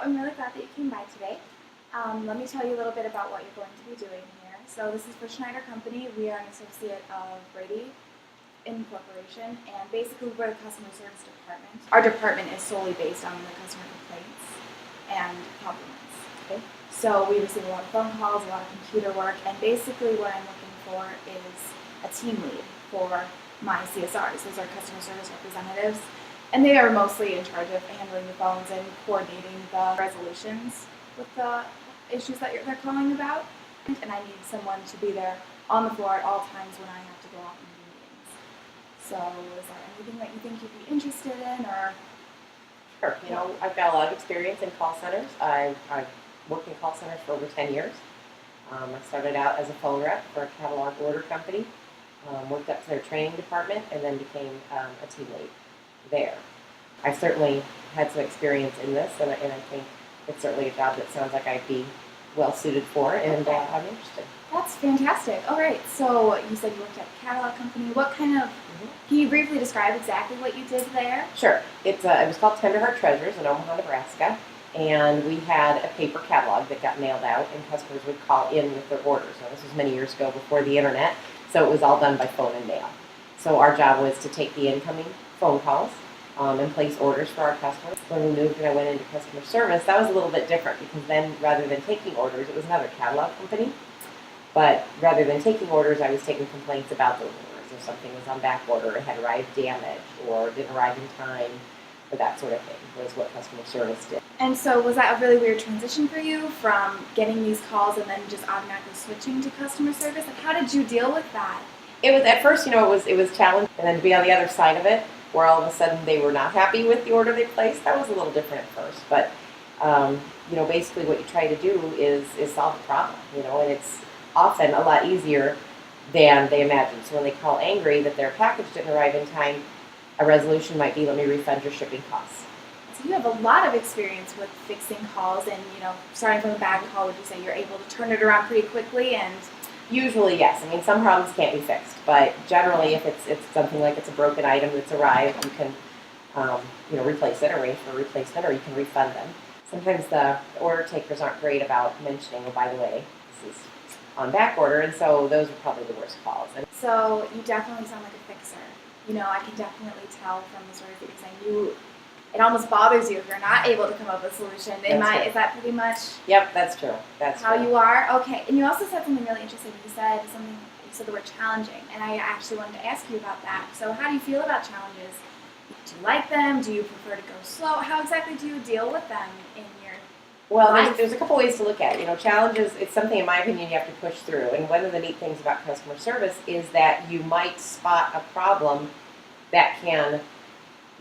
I'm really glad that you came by today. Let me tell you a little bit about what you're going to be doing here. So this is for Schneider Company. We are an associate of Brady Incorporation, and basically we're the customer service department. Our department is solely based on the customer complaints and compliments. Okay? So we receive a lot of phone calls, a lot of computer work, and basically what I'm looking for is a team lead for my CSRs. Those are customer service representatives. And they are mostly in charge of handling the phones and coordinating the resolutions with the issues that they're calling about. And I need someone to be there on the floor at all times when I have to go out and do meetings. So is there anything that you think you'd be interested in, or? Sure. I've got a lot of experience in call centers. I've worked in call centers for over 10 years. I started out as a phone rep for a catalog order company, worked up to their training department, and then became a team lead there. I certainly had some experience in this, and I think it's certainly a job that sounds like I'd be well suited for, and I'm interested. That's fantastic. All right, so you said you worked at a catalog company. What kind of, can you briefly describe exactly what you did there? Sure. It was called Tenderheart Treasures in Omaha, Nebraska, and we had a paper catalog that got mailed out, and customers would call in with their orders. Now, this was many years ago before the internet, so it was all done by phone and mail. So our job was to take the incoming phone calls and place orders for our customers. When we moved and I went into customer service, that was a little bit different, because then rather than taking orders, it was another catalog company. But rather than taking orders, I was taking complaints about those orders. If something was on back order, it had arrived damaged, or didn't arrive in time, or that sort of thing was what customer service did. And so was that a really weird transition for you from getting these calls and then just automatically switching to customer service? Like, how did you deal with that? It was, at first, it was challenging, and then to be on the other side of it, where all of a sudden they were not happy with the order they placed, that was a little different at first. But, basically what you try to do is solve the problem, and it's often a lot easier than they imagine. So when they call angry that their package didn't arrive in time, a resolution might be, let me refund your shipping costs. So you have a lot of experience with fixing calls, and, starting from a bad call, would you say you're able to turn it around pretty quickly? And usually, yes. I mean, some problems can't be fixed, but generally, if it's something like it's a broken item that's arrived, you can, replace it, arrange for a replacement, or you can refund them. Sometimes the order takers aren't great about mentioning, oh, by the way, this is on back order, and so those are probably the worst calls. And so you definitely sound like a fixer. I can definitely tell from the stories that you're saying. It almost bothers you if you're not able to come up with a solution. Is that pretty much? Yep, that's true. That's how true. You are? Okay. And you also said something really interesting. You said the word challenging, and I actually wanted to ask you about that. So how do you feel about challenges? Do you like them? Do you prefer to go slow? How exactly do you deal with them in your life? There's a couple ways to look at it. Challenges, it's something, in my opinion, you have to push through. And one of the neat things about customer service is that you might spot a problem that can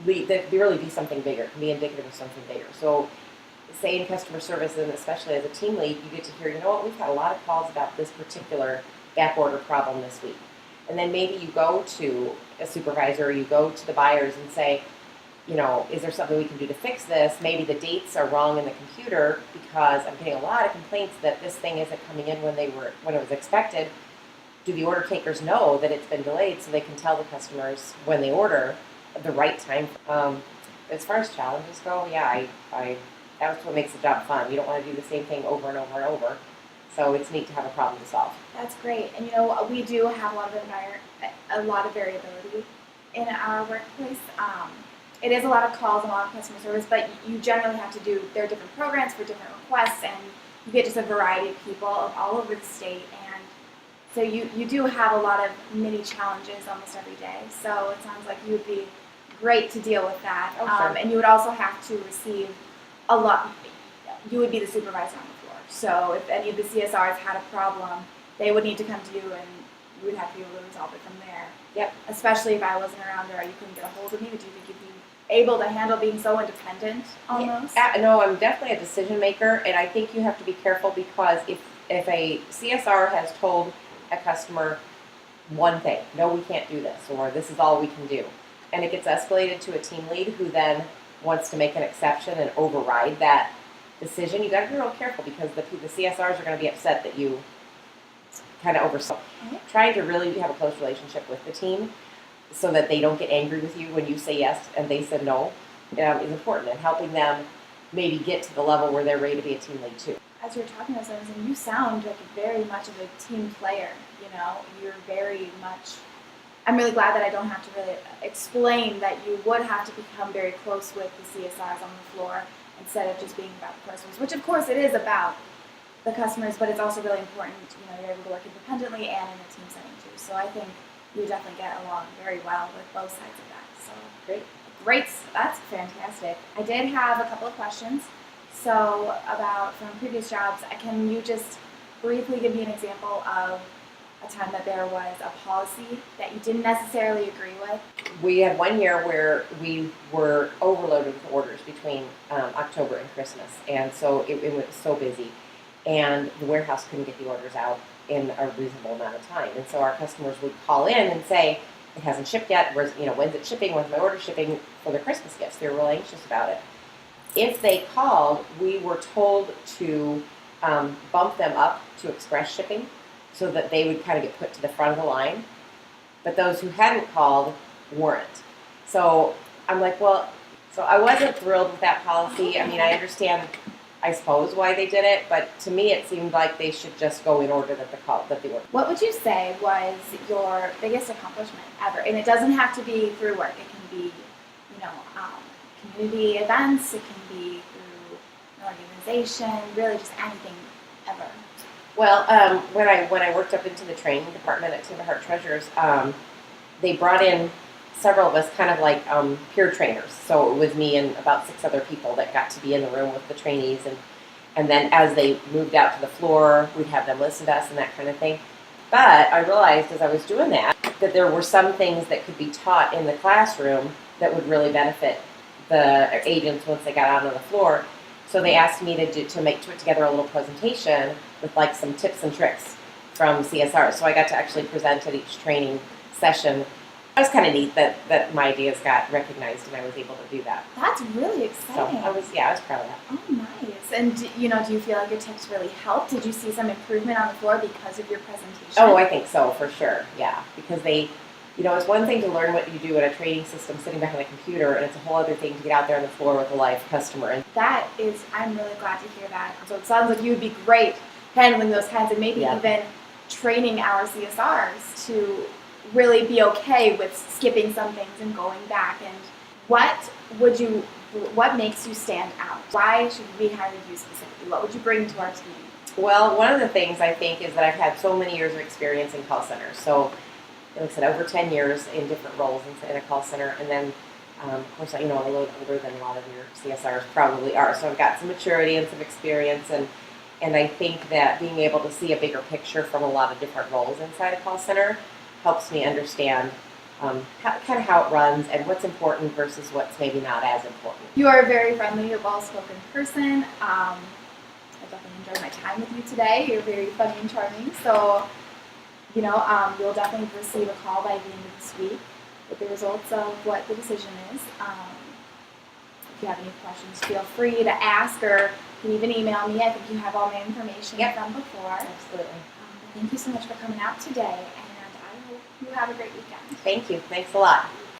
really be something bigger, can be indicative of something bigger. So say in customer service, and especially as a team lead, you get to hear, we've had a lot of calls about this particular back order problem this week. And then maybe you go to a supervisor, or you go to the buyers and say, is there something we can do to fix this? Maybe the dates are wrong in the computer, because I'm getting a lot of complaints that this thing isn't coming in when it was expected. Do the order takers know that it's been delayed, so they can tell the customers when they order the right time? As far as challenges go, yeah, that's what makes the job fun. You don't want to do the same thing over and over and over. So it's neat to have a problem to solve. That's great. And we do have a lot of variability in our workplace. It is a lot of calls and a lot of customer service, but you generally have to do, there are different programs for different requests, and you get just a variety of people all over the state. And so you do have a lot of mini challenges almost every day. So it sounds like you would be great to deal with that. Oh, sure. And you would also have to receive a lot. You would be the supervisor on the floor. So if any of the CSRs had a problem, they would need to come to you, and you would have to be able to resolve it from there. Yep. Especially if I wasn't around or you couldn't get a hold of me, would you think you'd be able to handle being so independent almost? Yeah, no, I'm definitely a decision maker, and I think you have to be careful, because if a CSR has told a customer one thing, no, we can't do this, or this is all we can do, and it gets escalated to a team lead who then wants to make an exception and override that decision, you got to be real careful, because the CSRs are going to be upset that you kind of oversaw. Trying to really have a close relationship with the team so that they don't get angry with you when you say yes and they said no is important, and helping them maybe get to the level where they're ready to be a team lead too. As you're talking about something, you sound like very much of a team player. You're very much. I'm really glad that I don't have to really explain that you would have to become very close with the CSRs on the floor instead of just being about the customers, which of course it is about the customers, but it's also really important. You're able to work independently and in a team setting too. So I think you definitely get along very well with both sides of that. So great, that's fantastic. I did have a couple of questions. So about from previous jobs, can you just briefly give me an example of a time that there was a policy that you didn't necessarily agree with? We had one year where we were overloaded with orders between October and Christmas, and so it was so busy, and the warehouse couldn't get the orders out in a reasonable amount of time. And so our customers would call in and say, "It hasn't shipped yet. When's it shipping? When's my order shipping?" for their Christmas gifts. They were really anxious about it. If they called, we were told to bump them up to express shipping so that they would kind of get put to the front of the line. But those who hadn't called weren't. So I'm like, well, so I wasn't thrilled with that policy. I mean, I understand, I suppose, why they did it, but to me it seemed like they should just go in order that they were. What would you say was your biggest accomplishment ever? And it doesn't have to be through work. It can be, community events. It can be through an organization. Really, just anything ever. Well, when I worked up into the training department at Timber Heart Treasures, they brought in several of us kind of like peer trainers. So it was me and about 6 other people that got to be in the room with the trainees, and then as they moved out to the floor, we'd have them listen to us and that kind of thing. But I realized as I was doing that there were some things that could be taught in the classroom that would really benefit the agents once they got out on the floor. So they asked me to put together a little presentation with like some tips and tricks from CSR. So I got to actually present at each training session. It was kind of neat that my ideas got recognized and I was able to do that. That's really So exciting. I was proud of that. Oh, nice. And do you feel like your tips really helped? Did you see some improvement on the floor because of your presentation? Oh, I think so, for sure. Yeah, because it's one thing to learn what you do in a training system sitting behind a computer, and it's a whole other thing to get out there on the floor with a live customer. And I'm really glad to hear that. So it sounds like you would be great handling those kinds, and maybe even training our CSRs to really be okay with skipping some things and going back. And what makes you stand out? Why should we hire you specifically? What would you bring to our team? Well, one of the things I think is that I've had so many years of experience in call centers. So, like I said, over 10 years in different roles in a call center. And then, of course, I'm a little older than a lot of your CSRs probably are. So I've got some maturity and some experience. And I think that being able to see a bigger picture from a lot of different roles inside a call center helps me understand how it runs and what's important versus what's maybe not as important. You are a very friendly, well-spoken person. I definitely enjoyed my time with you today. You're very funny and charming. So, you'll definitely receive a call by the end of this week with the results of what the decision is. If you have any questions, feel free to ask, or you can even email me. I think you have all my information from before. Absolutely. Thank you so much for coming out today, and I hope you have a great weekend. Thank you. Thanks a lot.